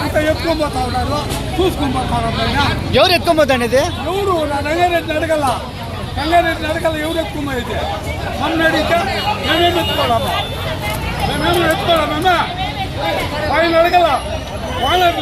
అంత ఎత్తుకోబోతా ఉన్నారు, చూసుకొని పోతారు. ఎవరు ఎత్తుకోబోతాండి ఇది? ఎవరు నా రంగారెడ్డిని అడగల, రంగారెడ్డిని అడగల ఎవరు ఎత్తుకోమైతే మమ్మల్ని అడిగితే మేమేమి ఎత్తుకోవాలమ్మా, మేమేమి ఎత్తుకోవాలమ్మా, ఆయన అడగల వాళ్ళని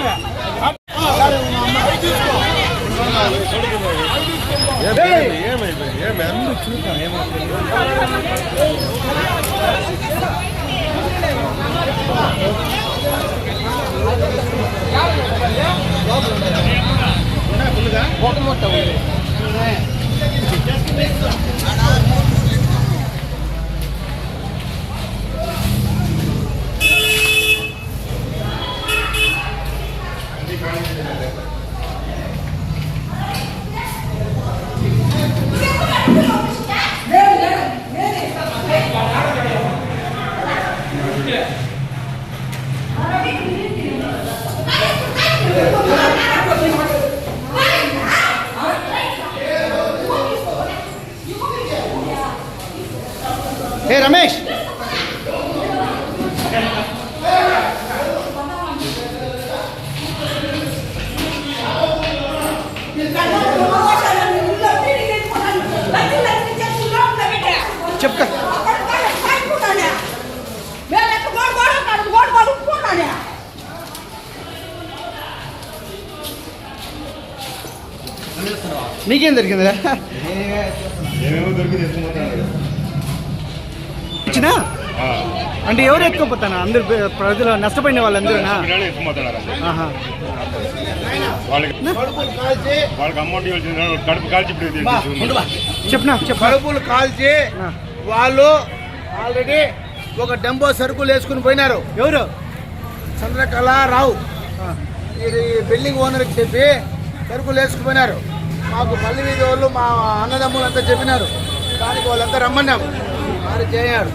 ఏ రమేష్, చెప్తా నీకేం దొరికిందిరా? ఇచ్చినా అంటే ఎవరు ఎత్తుకోపోతానా? అందరు ప్రజలు నష్టపోయిన వాళ్ళందరూనా? చెప్పనా కడుపులు కాల్చి వాళ్ళు ఆల్రెడీ ఒక డెంపో సరుకులు వేసుకుని పోయినారు. ఎవరు? చంద్రకళారావు ఇది బిల్డింగ్ ఓనర్కి చెప్పి సరుకులు వేసుకుపోయినారు. మాకు పల్లి వీధి వాళ్ళు మా అన్నదమ్ములు అంతా చెప్పినారు, దానికి వాళ్ళంతా రమ్మన్నాము. వారు చేయాడు,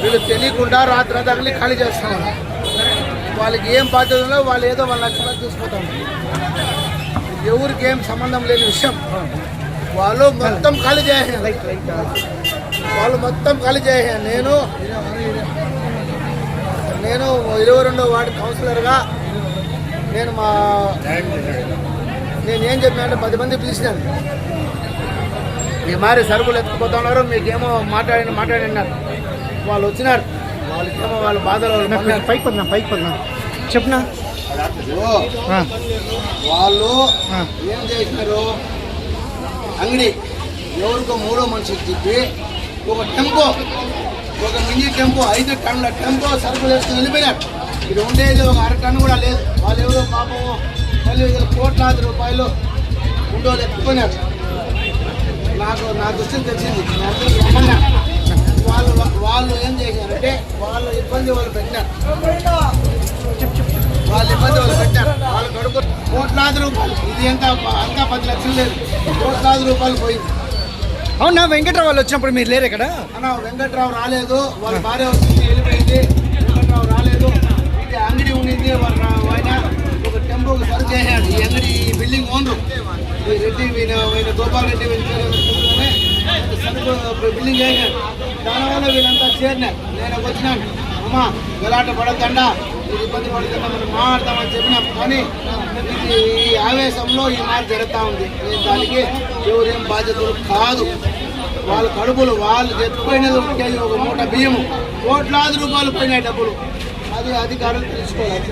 వీళ్ళు తెలియకుండా రాత్రి తగిలి ఖాళీ చేస్తున్నారు. వాళ్ళకి ఏం బాధ్యతలో వాళ్ళు ఏదో వాళ్ళ నచ్చినట్టు చూసుకుంటాము. ఎవరికి ఏం సంబంధం లేని విషయం. వాళ్ళు మొత్తం ఖాళీ చేయాలి, వాళ్ళు మొత్తం ఖాళీ చేయాలి. నేను 22వ వార్డు కౌన్సిలర్గా నేను ఏం చెప్పినా 10 మంది పిలిచినాను. మీ మారి సరుకులు ఎత్తుకుపోతున్నారు, మీకేమో మాట్లాడినారు. వాళ్ళు వచ్చినారు, వాళ్ళకేమో వాళ్ళ బాధలు పైకి పొందాం చెప్పనా. వాళ్ళు ఏం చేసినారు, అంగడి ఎవరికో 3వ మనిషికి చెప్పి ఒక టెంపో, ఒక మినీ టెంపో 5 టన్నుల టెంపో సరుకులు వేసుకుని వెళ్ళిపోయినారు. ఇది ఉండేది ఒక 1/2 టన్ను కూడా లేదు. వాళ్ళు ఎవరో పాపము 10,000 కోట్లాది రూపాయలు ఉండోళ్ళు ఎత్తుకున్నారు. నా దృష్టికి తెచ్చింది. వాళ్ళు ఏం చేశారంటే వాళ్ళు ఇబ్బంది పెట్టినారు. వాళ్ళు కడుపు కోట్లాది రూపాయలు, ఇది అంతా 10 లక్షలు లేదు, కోట్లాది రూపాయలు పోయింది. అవునా? వెంకట్రావు వాళ్ళు వచ్చినప్పుడు మీరు లేరు ఇక్కడ? అన్నా వెంకట్రావు రాలేదు, వాళ్ళ భార్య వచ్చింది వెళ్ళిపోయింది. వెంకట్రావు రాలేదు. ఇది అంగడి ఉండింది, ఆయన ఒక టెంపోకి సరుకు చేశాడు. ఈ అంగడి బిల్డింగ్ ఓనరు రెడ్డి గోపాల్ రెడ్డి సరుకు బిల్డింగ్ చేశాడు. దానివల్ల వీళ్ళంతా చేరినారు. నేను వచ్చినాను, అమ్మా గలాట పడద్దండా, ఇది ఇబ్బంది పడకుండా మనం మాట్లాడతామని చెప్పినాం. కానీ ఇది ఈ ఆవేశంలో ఈ మాట జరుగుతూ ఉంది. దానికి ఎవరేం బాధ్యతలు కాదు. వాళ్ళ కడుపులు వాళ్ళు ఎత్తుపోయినది ఒక మూట బియ్యము, కోట్లాది రూపాయలు పోయినాయి డబ్బులు. అది అధికారులు తెలుసుకోవాలి.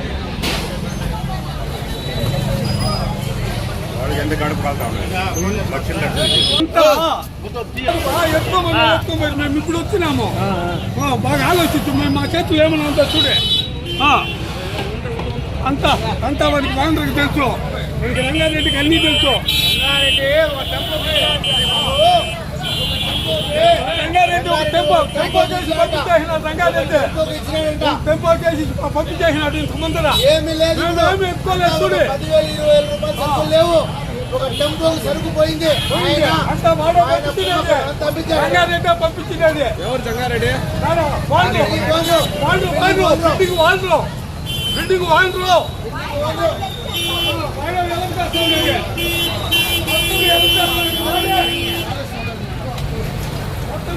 మేము ఇప్పుడు వచ్చినాము, బాగా ఆలోచించు. మేము మా చేతులు ఏమన్నా ఉందో చూడే, అంతా వాడికి బాగుండరికి తెలుసు, మనకి రంగారెడ్డికి అన్నీ తెలుసు. రంగారెడ్డి ఒక టెంపో చేసి పంపించేసినాడు. రంగారెడ్డి టెంపో చేసి పంపించేసినాడు. ఇంత ముందర ఏమి ఎత్తుకోలేదు చూడే. 10,000-20,000 రూపాయలు లేవు. ఒక టెంపో సరుకు పోయింది. అంతా వాడు రంగారెడ్డి పంపించినాడు. ఎవరు జంగారెడ్డి? బిల్డింగ్ వాళ్ళు మొత్తం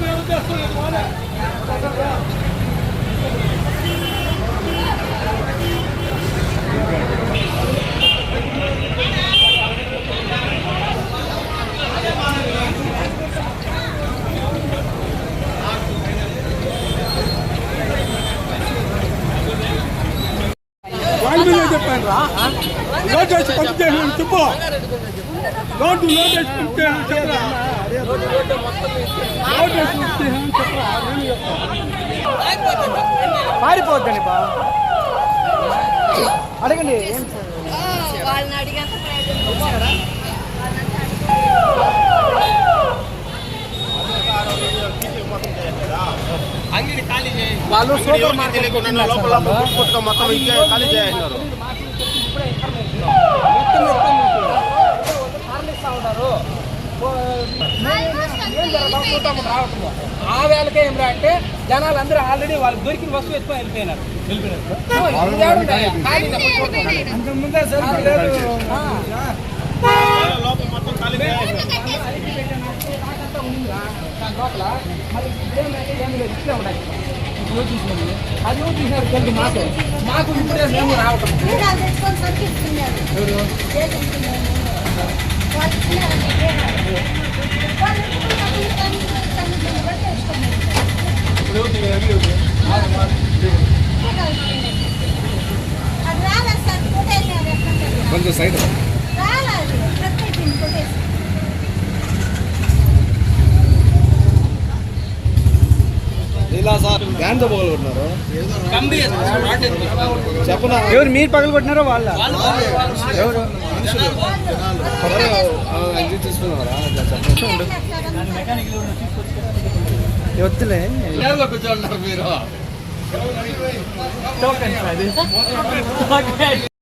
కంపెనీ చెప్పాను రా లోడ్ చేసి పంపించేసిన చెప్పు లోడ్ చేసి పంపించేసిన చెప్పరా లోడ్ చేసి పంపించేసిన చెప్పరా పారిపోద్దని బా అడగండి ఏం వాళ్ళని అడిగేంత ప్రయోజనం వాళ్ళు సూపర్ మార్కెట్ మొత్తం ఖాళీ చేస్తున్నారు. ఆ వేళకే ఏం రా అంటే జనాలు అందరూ ఆల్రెడీ వాళ్ళకి దొరికిన వస్తువు ఎత్తుకొని వెళ్ళిపోయినారు. అంతకుముందే సరుకు లేదు. అది చూసినారు తెలుసు మాకు ఇప్పుడే మేము రావటం తెచ్చుకొని సరికిస్తున్నారు అది రాలేదు సార్ కొట్టేసారు కొంచెం సైడ్ రాలేదు ప్రత్యేకించి కొట్టేసి ఇలా సార్ వ్యాన్తో పగలగొట్టినారు చెప్పనా ఎవరు మీరు పగలగొట్టినారో వాళ్ళ ఎవరు తీసుకున్నారా వద్దులే మీరు